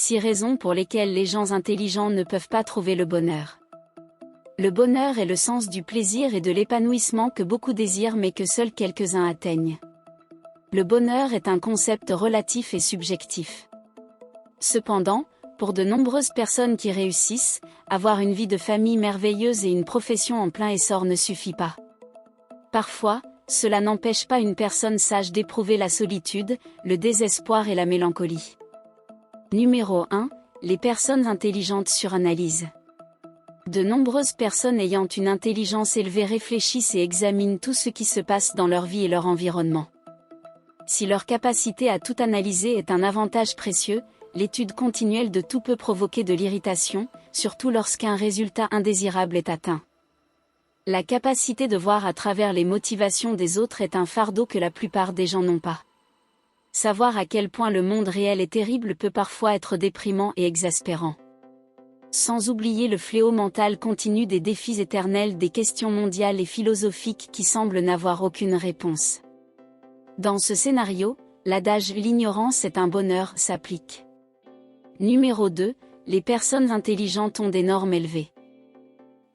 6 raisons pour lesquelles les gens intelligents ne peuvent pas trouver le bonheur. Le bonheur est le sens du plaisir et de l'épanouissement que beaucoup désirent mais que seuls quelques-uns atteignent. Le bonheur est un concept relatif et subjectif. Cependant, pour de nombreuses personnes qui réussissent, avoir une vie de famille merveilleuse et une profession en plein essor ne suffit pas. Parfois, cela n'empêche pas une personne sage d'éprouver la solitude, le désespoir et la mélancolie. Numéro 1. Les personnes intelligentes suranalysent. De nombreuses personnes ayant une intelligence élevée réfléchissent et examinent tout ce qui se passe dans leur vie et leur environnement. Si leur capacité à tout analyser est un avantage précieux, l'étude continuelle de tout peut provoquer de l'irritation, surtout lorsqu'un résultat indésirable est atteint. La capacité de voir à travers les motivations des autres est un fardeau que la plupart des gens n'ont pas. Savoir à quel point le monde réel est terrible peut parfois être déprimant et exaspérant. Sans oublier le fléau mental continu des défis éternels des questions mondiales et philosophiques qui semblent n'avoir aucune réponse. Dans ce scénario, l'adage « l'ignorance est un bonheur » s'applique. Numéro 2. Les personnes intelligentes ont des normes élevées.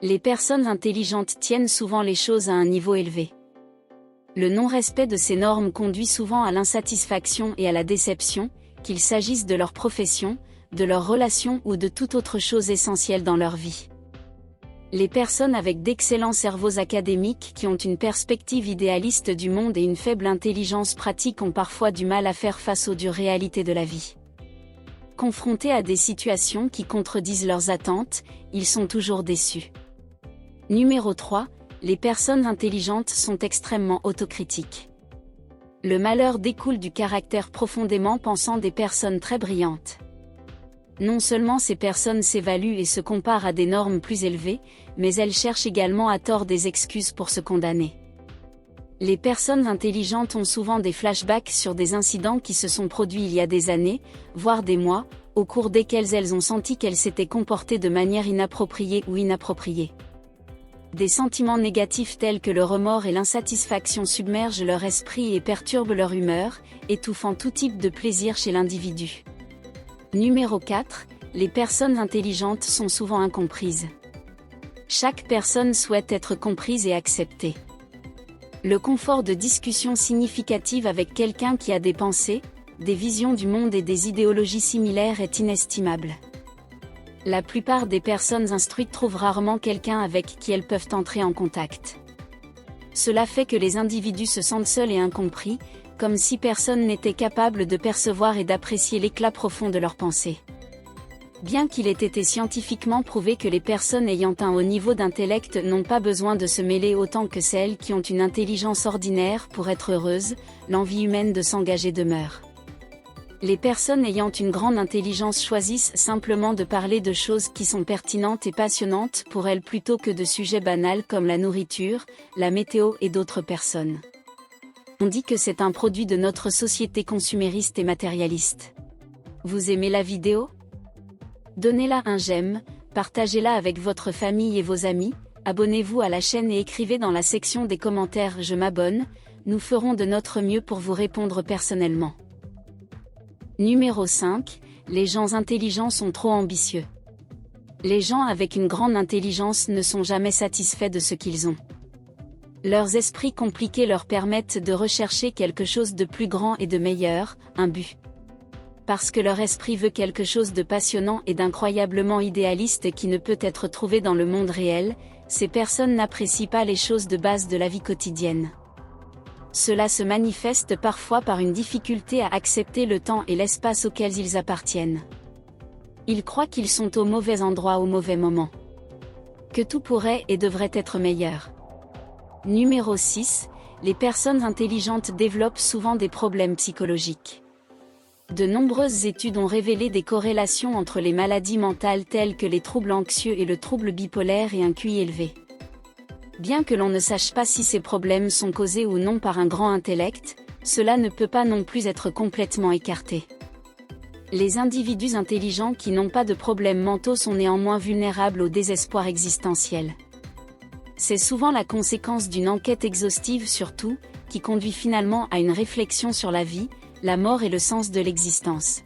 Les personnes intelligentes tiennent souvent les choses à un niveau élevé. Le non-respect de ces normes conduit souvent à l'insatisfaction et à la déception, qu'il s'agisse de leur profession, de leurs relations ou de toute autre chose essentielle dans leur vie. Les personnes avec d'excellents cerveaux académiques qui ont une perspective idéaliste du monde et une faible intelligence pratique ont parfois du mal à faire face aux dures réalités de la vie. Confrontés à des situations qui contredisent leurs attentes, ils sont toujours déçus. Numéro 3. Les personnes intelligentes sont extrêmement autocritiques. Le malheur découle du caractère profondément pensant des personnes très brillantes. Non seulement ces personnes s'évaluent et se comparent à des normes plus élevées, mais elles cherchent également à tort des excuses pour se condamner. Les personnes intelligentes ont souvent des flashbacks sur des incidents qui se sont produits il y a des années, voire des mois, au cours desquels elles ont senti qu'elles s'étaient comportées de manière inappropriée ou inappropriée. Des sentiments négatifs tels que le remords et l'insatisfaction submergent leur esprit et perturbent leur humeur, étouffant tout type de plaisir chez l'individu. Numéro 4. Les personnes intelligentes sont souvent incomprises. Chaque personne souhaite être comprise et acceptée. Le confort de discussion significative avec quelqu'un qui a des pensées, des visions du monde et des idéologies similaires est inestimable. La plupart des personnes instruites trouvent rarement quelqu'un avec qui elles peuvent entrer en contact. Cela fait que les individus se sentent seuls et incompris, comme si personne n'était capable de percevoir et d'apprécier l'éclat profond de leurs pensées. Bien qu'il ait été scientifiquement prouvé que les personnes ayant un haut niveau d'intellect n'ont pas besoin de se mêler autant que celles qui ont une intelligence ordinaire pour être heureuses, l'envie humaine de s'engager demeure. Les personnes ayant une grande intelligence choisissent simplement de parler de choses qui sont pertinentes et passionnantes pour elles plutôt que de sujets banals comme la nourriture, la météo et d'autres personnes. On dit que c'est un produit de notre société consumériste et matérialiste. Vous aimez la vidéo ? Donnez-la un j'aime, partagez-la avec votre famille et vos amis, abonnez-vous à la chaîne et écrivez dans la section des commentaires « Je m'abonne », nous ferons de notre mieux pour vous répondre personnellement. Numéro 5. Les gens intelligents sont trop ambitieux. Les gens avec une grande intelligence ne sont jamais satisfaits de ce qu'ils ont. Leurs esprits compliqués leur permettent de rechercher quelque chose de plus grand et de meilleur, un but. Parce que leur esprit veut quelque chose de passionnant et d'incroyablement idéaliste qui ne peut être trouvé dans le monde réel, ces personnes n'apprécient pas les choses de base de la vie quotidienne. Cela se manifeste parfois par une difficulté à accepter le temps et l'espace auxquels ils appartiennent. Ils croient qu'ils sont au mauvais endroit au mauvais moment. Que tout pourrait et devrait être meilleur. Numéro 6. Les personnes intelligentes développent souvent des problèmes psychologiques. De nombreuses études ont révélé des corrélations entre les maladies mentales telles que les troubles anxieux et le trouble bipolaire et un QI élevé. Bien que l'on ne sache pas si ces problèmes sont causés ou non par un grand intellect, cela ne peut pas non plus être complètement écarté. Les individus intelligents qui n'ont pas de problèmes mentaux sont néanmoins vulnérables au désespoir existentiel. C'est souvent la conséquence d'une enquête exhaustive sur tout, qui conduit finalement à une réflexion sur la vie, la mort et le sens de l'existence.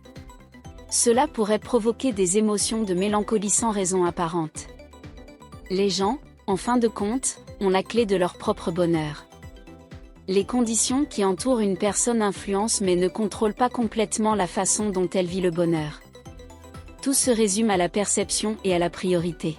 Cela pourrait provoquer des émotions de mélancolie sans raison apparente. Les gens, en fin de compte, ont la clé de leur propre bonheur. Les conditions qui entourent une personne influencent mais ne contrôlent pas complètement la façon dont elle vit le bonheur. Tout se résume à la perception et à la priorité.